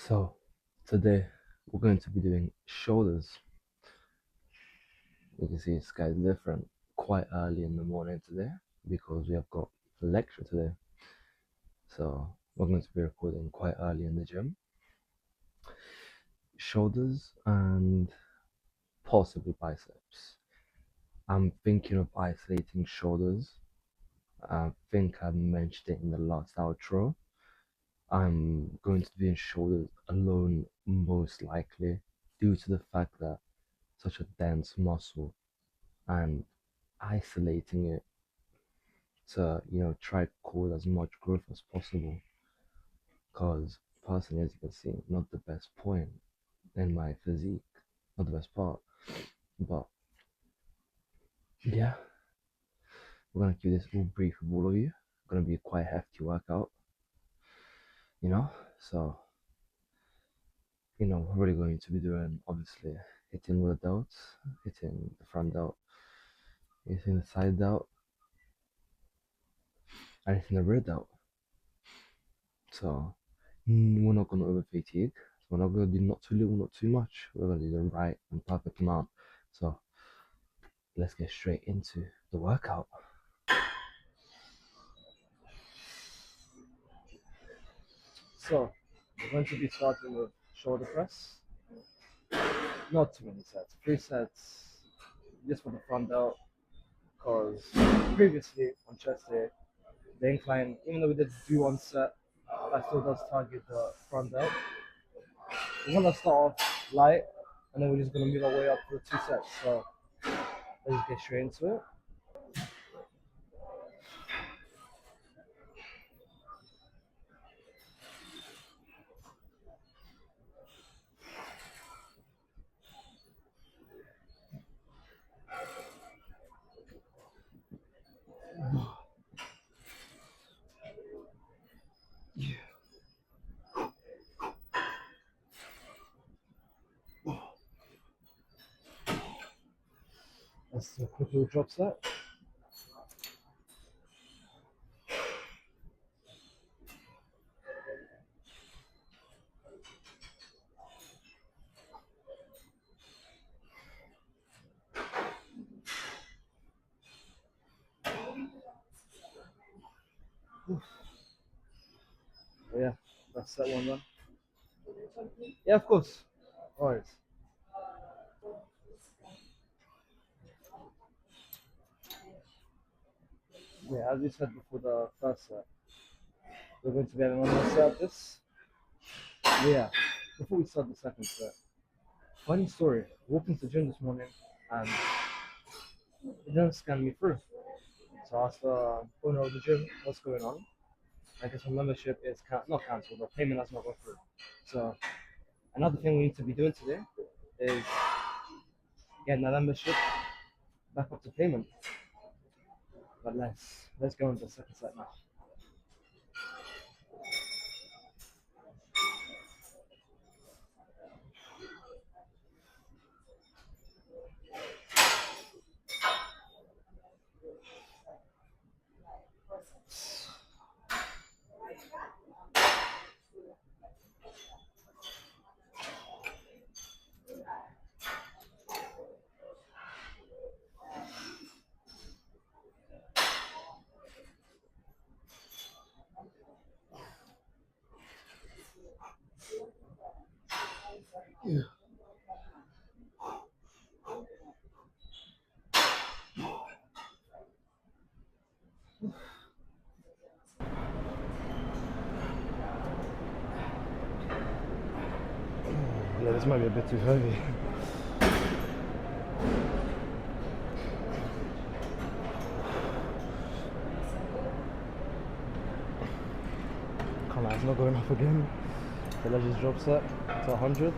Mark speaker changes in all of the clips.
Speaker 1: So, today we're going to be doing shoulders. You can see the sky's different quite early in the morning today because we have got a lecture today. So, we're going to be recording quite early in the gym. Shoulders and possibly biceps. I'm thinking of isolating shoulders. I think I mentioned it in the last outro. I'm going to be in shoulders alone most likely due to the fact that such a dense muscle and isolating it to try to cause as much growth as possible, because personally, as you can see, not the best point in my physique, not the best part, but yeah, we're gonna keep this all brief with all of you. Gonna be a quite hefty workout, you know so we're really going to be doing, obviously, hitting with the delts, hitting the front delt, hitting the side delt, and hitting the rear delt. So we're not going to over fatigue. We're not going to do not too little, not too much. We're going to do the right and perfect amount. So let's get straight into the workout. So we're going to be starting with shoulder press. Not too many sets. 3 sets just for the front delt. Because previously on chest day, the incline, even though we did do 1 set, that still does target the front delt. We're going to start off light, and then we're just going to move our way up for the 2 sets. So let's just get straight into it. Let's do a quick little drop set. Oh, yeah, that's set one done. Yeah, of course. Alright. Yeah, as we said before the first set, we're going to be having one more set of this. Yeah, before we start the second set, funny story. Walked into the gym this morning and it didn't scan me through. So I asked the owner of the gym what's going on. I guess my membership is not cancelled, or payment has not gone through. So another thing we need to be doing today is getting that membership back up to payment. But let's go into the second set now. Yeah. Yeah, this might be a bit too heavy. Come on, it's not going up again. So let's just drop set to 100.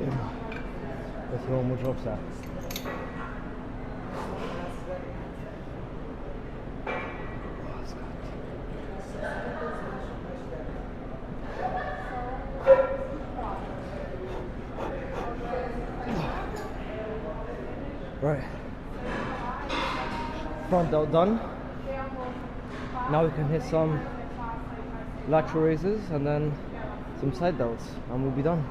Speaker 1: Yeah. Let's go, more drop set.
Speaker 2: front delt done. Now we can hit some lateral raises and then some side delts, and we'll be done.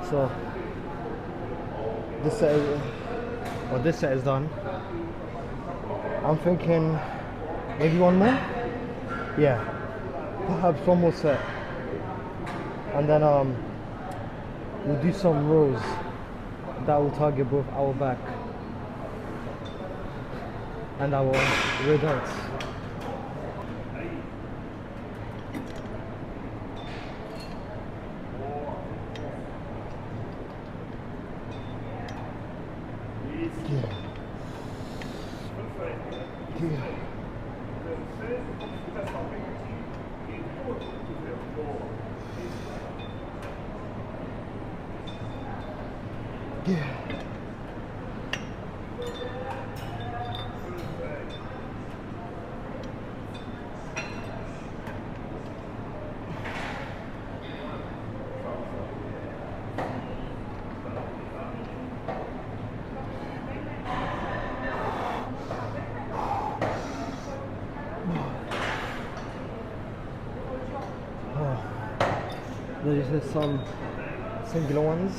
Speaker 2: So this set is done. I'm thinking maybe one more. Yeah, perhaps one more set, and then we'll do some rows that will target both our back and our rear delts. There's just some singular ones.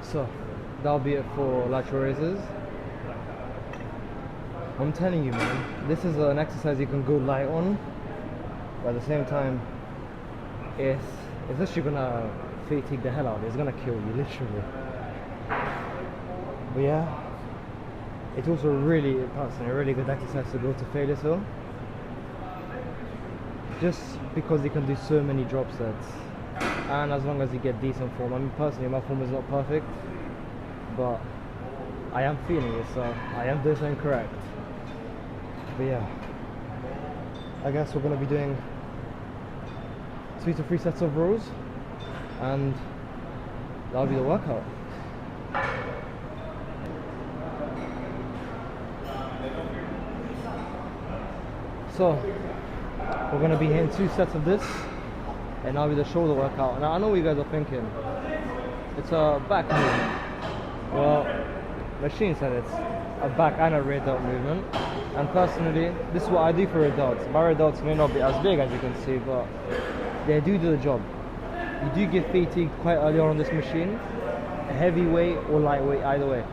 Speaker 2: So that'll be it for lateral raises. I'm telling you, man, this is an exercise you can go light on, but at the same time, it's actually gonna fatigue the hell out of you. It's gonna kill you, literally. But yeah, it's also really, personally, a really good exercise to go to failure to. Just because you can do so many drop sets. And as long as you get decent form. I mean, personally, my form is not perfect, but I am feeling it, so I am doing something correct. But yeah, I guess we're going to be doing 2 to 3 sets of rows, and that'll be the workout. So we're going to be hitting 2 sets of this, and now with the shoulder workout. And I know what you guys are thinking, it's a back movement. Well, machine said it's a back and a rear delt movement, and personally this is what I do for rear delts. My rear delts may not be as big as you can see, but they do the job. You do get fatigued quite early on this machine, heavy weight or lightweight, either way.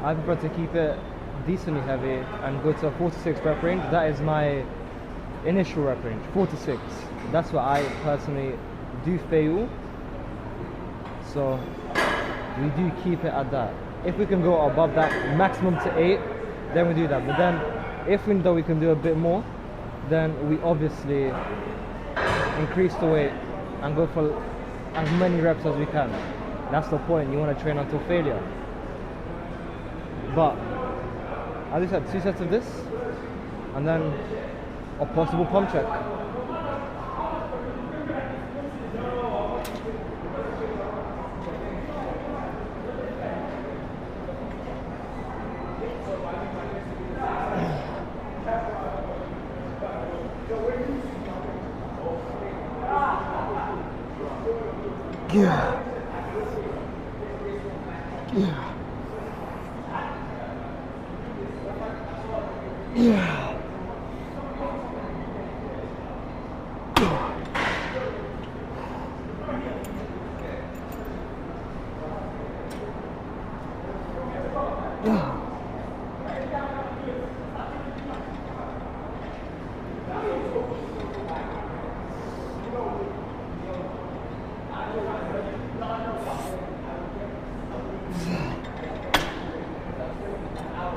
Speaker 2: I prefer to keep it decently heavy and go to a 4 to 6 rep range. That is my initial rep range, 4 to 6. That's what I personally do fail, so we do keep it at that. If we can go above that, maximum to 8, then we do that. But then if we know we can do a bit more, then we obviously increase the weight and go for as many reps as we can. That's the point. You want to train until failure. But as I said, 2 sets of this, and then a possible pump check. Yeah. Yeah. Yeah.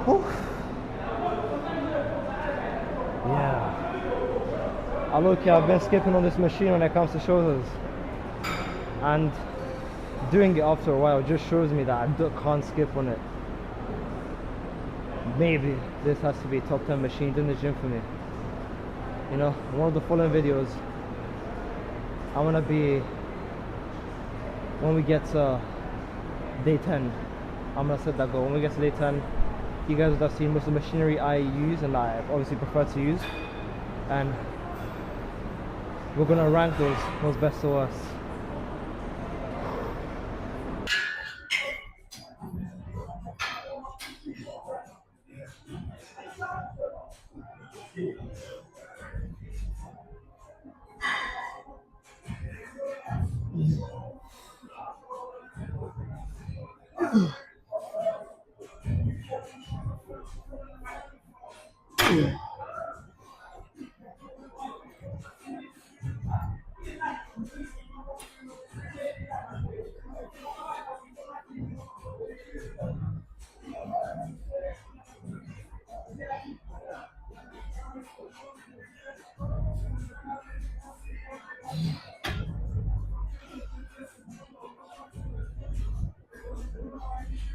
Speaker 2: Whew. Yeah. I've been skipping on this machine when it comes to shoulders, and doing it after a while just shows me that can't skip on it. Maybe this has to be top 10 machines in the gym for me. You know, one of the following videos, I want to be, when we get to day 10, I'm going to set that goal. When we get to day 10, you guys would have seen most of the machinery I use and I obviously prefer to use. And we're going to rank those best to worst.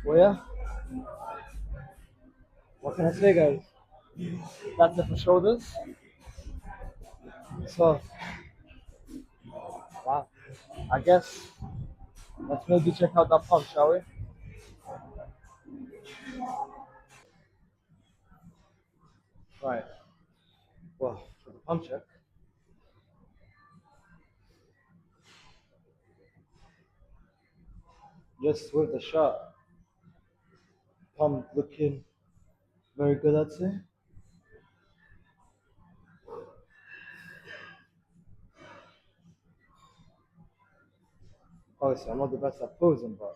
Speaker 2: Well, yeah, what can I say, guys? That's it for shoulders. So, wow, I guess let's maybe check out that pump, shall we? Right. Well, for the pump check, just with the shot, pump looking very good, I'd say. Obviously, I'm not the best at posing, but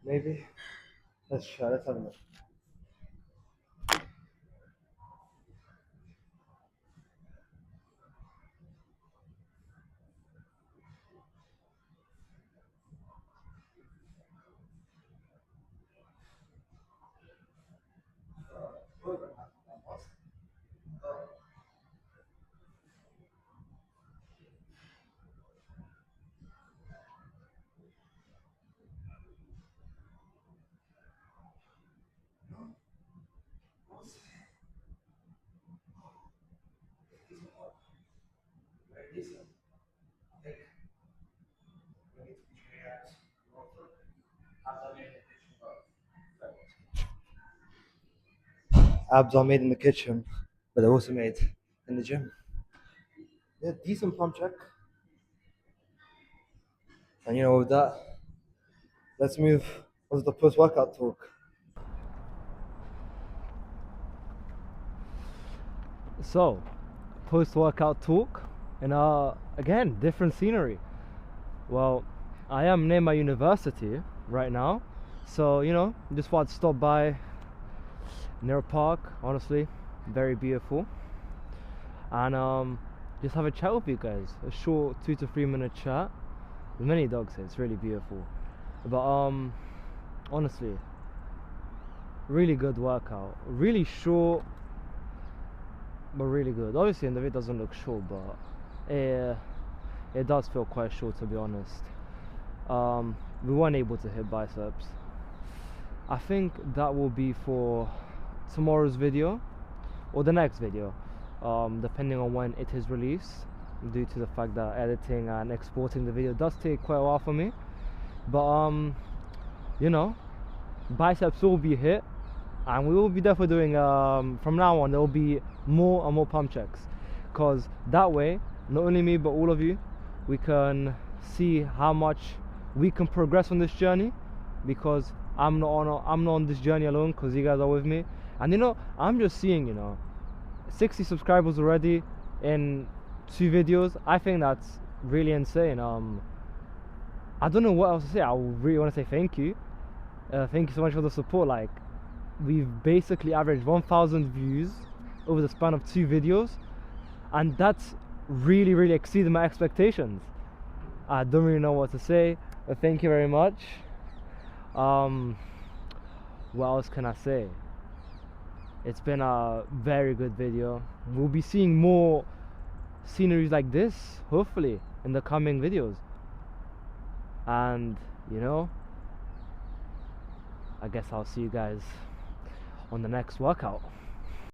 Speaker 2: maybe. Let's try. Let's have a look. Abs are made in the kitchen, but they're also made in the gym. Yeah, decent pump check. And you know, with that, let's move on to the post-workout talk. So, post-workout talk, and again, different scenery. Well, I am near my university right now, so you know, just want to stop by near a park. Honestly, very beautiful, and just have a chat with you guys. A short 2 to 3 minute chat with many dogs. It's really beautiful, but honestly, really good workout. Really short, but really good. Obviously, in the video doesn't look short, but it does feel quite short, to be honest. We weren't able to hit biceps. I think that will be for tomorrow's video or the next video, depending on when it is released, due to the fact that editing and exporting the video does take quite a while for me. But you know, biceps will be hit, and we will be definitely doing from now on there will be more and more pump checks, because that way not only me but all of you, we can see how much we can progress on this journey, because I'm not on this journey alone, because you guys are with me. And I'm just seeing 60 subscribers already in 2 videos. I think that's really insane. I don't know what else to say. I really want to say thank you. Thank you so much for the support. Like, we've basically averaged 1,000 views over the span of 2 videos, and that's really exceeded my expectations. I don't really know what to say, but thank you very much. What else can I say? It's been a very good video. We'll be seeing more sceneries like this, hopefully, in the coming videos. And I guess I'll see you guys on the next workout.